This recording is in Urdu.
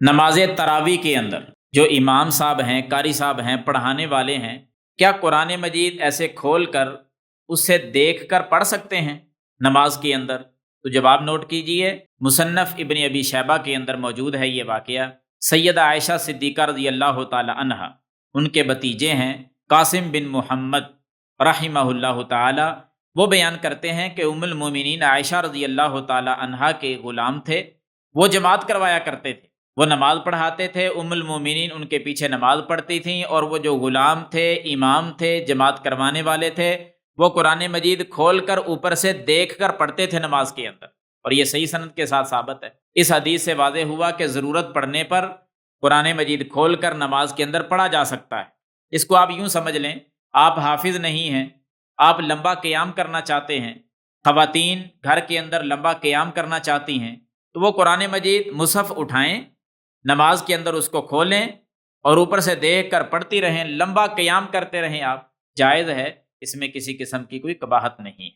نماز تراویح کے اندر جو امام صاحب ہیں، قاری صاحب ہیں، پڑھانے والے ہیں، کیا قرآن مجید ایسے کھول کر اس سے دیکھ کر پڑھ سکتے ہیں نماز کے اندر؟ تو جواب نوٹ کیجئے، مصنف ابن ابی شیبہ کے اندر موجود ہے یہ واقعہ۔ سیدہ عائشہ صدیقہ رضی اللہ تعالی عنہ، ان کے بھتیجے ہیں قاسم بن محمد رحمہ اللہ تعالی، وہ بیان کرتے ہیں کہ ام المومنین عائشہ رضی اللہ تعالی عنہا کے غلام تھے، وہ جماعت کروایا کرتے تھے، وہ نماز پڑھاتے تھے، ام المومنین ان کے پیچھے نماز پڑھتی تھیں، اور وہ جو غلام تھے، امام تھے، جماعت کروانے والے تھے، وہ قرآن مجید کھول کر اوپر سے دیکھ کر پڑھتے تھے نماز کے اندر، اور یہ صحیح سند کے ساتھ ثابت ہے۔ اس حدیث سے واضح ہوا کہ ضرورت پڑنے پر قرآن مجید کھول کر نماز کے اندر پڑھا جا سکتا ہے۔ اس کو آپ یوں سمجھ لیں، آپ حافظ نہیں ہیں، آپ لمبا قیام کرنا چاہتے ہیں، خواتین گھر کے اندر لمبا قیام کرنا چاہتی ہیں، تو وہ قرآن مجید مصحف اٹھائیں، نماز کے اندر اس کو کھولیں اور اوپر سے دیکھ کر پڑھتی رہیں، لمبا قیام کرتے رہیں، آپ جائز ہے، اس میں کسی قسم کی کوئی قباحت نہیں۔